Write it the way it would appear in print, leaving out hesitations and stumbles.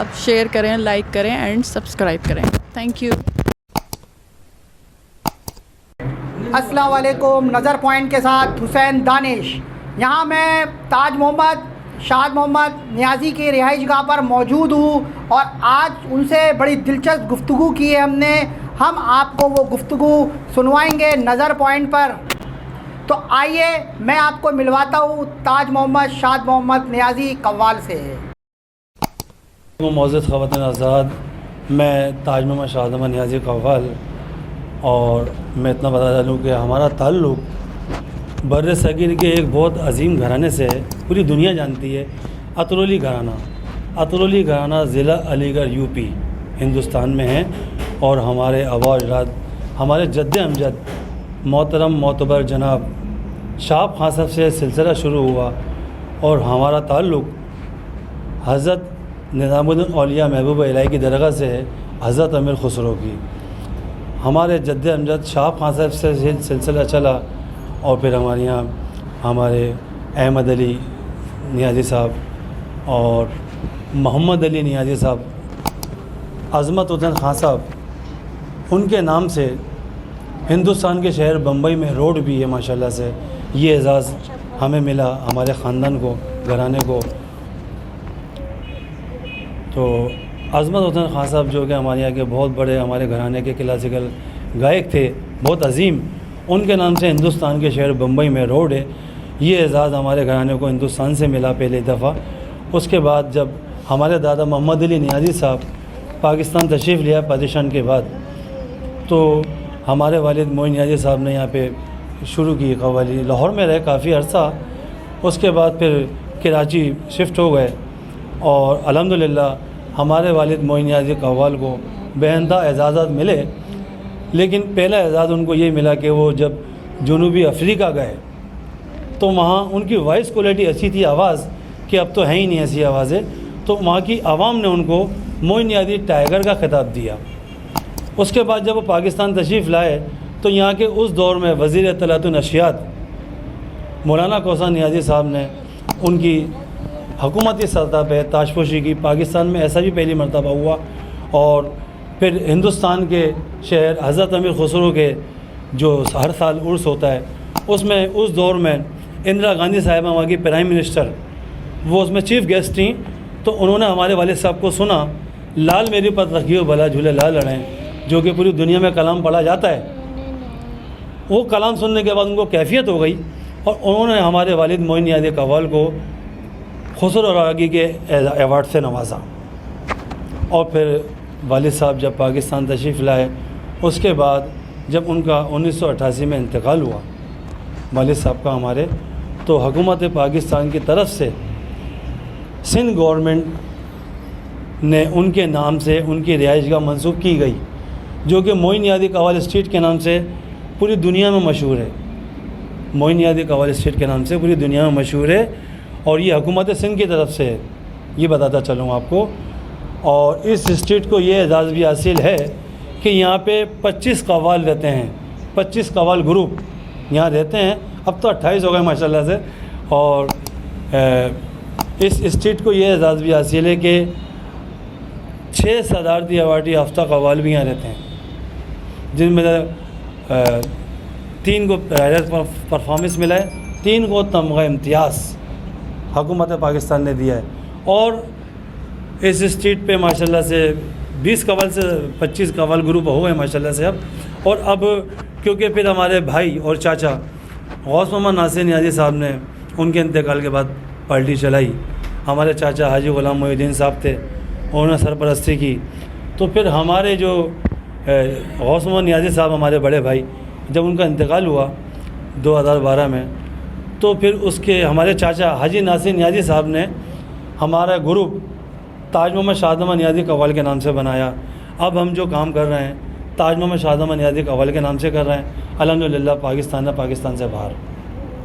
آپ شیئر کریں, لائک کریں اینڈ سبسکرائب کریں. Thank you. السلام علیکم. نظر پوائنٹ کے ساتھ حسین دانش. یہاں میں تاج محمد شاد محمد نیازی کی رہائش گاہ پر موجود ہوں اور آج ان سے بڑی دلچسپ گفتگو کی ہے ہم نے. ہم آپ کو وہ گفتگو سنوائیں گے نظر پوائنٹ پر. تو آئیے میں آپ کو ملواتا ہوں تاج محمد شاد محمد نیازی قوال سے. معزز خواتین آزاد, میں تاج محمد شاد محمد نیازی قوال, اور میں اتنا بتا چلوں کہ ہمارا تعلق بر صغیر کے ایک بہت عظیم گھرانے سے ہے, پوری دنیا جانتی ہے, اترولی گھرانہ. اترولی گھرانہ ضلع علی گڑھ یو پی ہندوستان میں ہے, اور ہمارے آباء اجداد ہمارے جد امجد محترم معتبر جناب شہاب خان صاحب سے سلسلہ شروع ہوا, اور ہمارا تعلق حضرت نظام الدین اولیاء محبوب الہی کی درگاہ سے ہے, حضرت امیر خسرو کی. ہمارے جد امجد شہاب خان صاحب سے سلسلہ چلا, اور پھر ہمارے یہاں ہمارے احمد علی نیازی صاحب اور محمد علی نیازی صاحب, عظمت حسین خان صاحب, ان کے نام سے ہندوستان کے شہر بمبئی میں روڈ بھی ہے ماشاءاللہ سے. یہ اعزاز ہمیں ملا, ہمارے خاندان کو, گھرانے کو. تو عظمت حسین خان صاحب جو کہ ہمارے یہاں کے بہت بڑے ہمارے گھرانے کے کلاسیکل گائک تھے, بہت عظیم, ان کے نام سے ہندوستان کے شہر بمبئی میں روڈ ہے. یہ اعزاز ہمارے گھرانے کو ہندوستان سے ملا پہلی دفعہ. اس کے بعد جب ہمارے دادا محمد علی نیازی صاحب پاکستان تشریف لیا پارٹیشن کے بعد, تو ہمارے والد معین نیازی صاحب نے یہاں پہ شروع کی قوالی. لاہور میں رہے کافی عرصہ, اس کے بعد پھر کراچی شفٹ ہو گئے, اور الحمدللہ ہمارے والد معین نیازی قوال کو بے-انتہا اعزازات ملے. لیکن پہلا اعزاز ان کو یہ ملا کہ وہ جب جنوبی افریقہ گئے تو وہاں ان کی وائس کوالٹی ایسی تھی, آواز, کہ اب تو ہے ہی نہیں ایسی آوازیں. تو وہاں کی عوام نے ان کو معین نیازی ٹائیگر کا خطاب دیا. اس کے بعد جب وہ پاکستان تشریف لائے تو یہاں کے اس دور میں وزیر اطلاعات و نشریات مولانا کوثر نیازی صاحب نے ان کی حکومتی سطح پہ تاجپوشی کی. پاکستان میں ایسا بھی پہلی مرتبہ ہوا. اور پھر ہندوستان کے شہر حضرت امیر خسرو کے جو ہر سال عرس ہوتا ہے, اس میں اس دور میں اندرا گاندھی صاحبہ وہاں کی پرائم منسٹر, وہ اس میں چیف گیسٹ تھیں. تو انہوں نے ہمارے والد صاحب کو سنا, لال میری پر رکھیو بھلا جھولے لال لڑیں, جو کہ پوری دنیا میں کلام پڑھا جاتا ہے. وہ کلام سننے کے بعد ان کو کیفیت ہو گئی, اور انہوں نے ہمارے والد معین نیازی قوال کو خسرو راگی کے ایوارڈ سے نوازا. اور پھر والد صاحب جب پاکستان تشریف لائے, اس کے بعد جب ان کا 1988 میں انتقال ہوا والد صاحب کا ہمارے, تو حکومت پاکستان کی طرف سے سندھ گورنمنٹ نے ان کے نام سے ان کی رہائش گاہ منسوخ کی گئی, جو کہ معین نیازی قوال اسٹریٹ کے نام سے پوری دنیا میں مشہور ہے. معین نیازی قوال اسٹریٹ کے نام سے پوری دنیا میں مشہور ہے, اور یہ حکومت سندھ کی طرف سے ہے, یہ بتاتا چلوں آپ کو. اور اس اسٹریٹ کو یہ اعزاز بھی حاصل ہے کہ یہاں پہ 25 قوال رہتے ہیں, 25 قوال گروپ یہاں رہتے ہیں. اب تو 28 ہو گئے ماشاءاللہ سے. اور اس اسٹریٹ کو یہ اعزاز بھی حاصل ہے کہ 6 صدارتی ایوارڈی یافتہ قوال بھی یہاں رہتے ہیں, جن میں 3 کو پرفارمنس ملا ہے, 3 کو تمغہ امتیاز حکومت پاکستان نے دیا ہے. اور اس اسٹریٹ پہ ماشاءاللہ سے 20 قوال سے 25 قوال گروپ ہو گئے ماشاءاللہ سے اب. اور اب کیونکہ پھر ہمارے بھائی اور چاچا غوث محمد ناصر نیازی صاحب نے ان کے انتقال کے بعد پارٹی چلائی. ہمارے چاچا حاجی غلام محی الدین صاحب تھے, انہوں نے سرپرستی کی. تو پھر ہمارے جو غوث محمد نیازی صاحب ہمارے بڑے بھائی, جب ان کا انتقال ہوا 2012 میں, تو پھر اس کے ہمارے چاچا حاجی ناصر نیازی صاحب نے ہمارا گروپ تاج محمد شاد محمد نیازی قوال کے نام سے بنایا. اب ہم جو کام کر رہے ہیں تاج محمد شاد محمد نیازی قوال کے نام سے کر رہے ہیں, الحمدللہ. پاکستان سے باہر.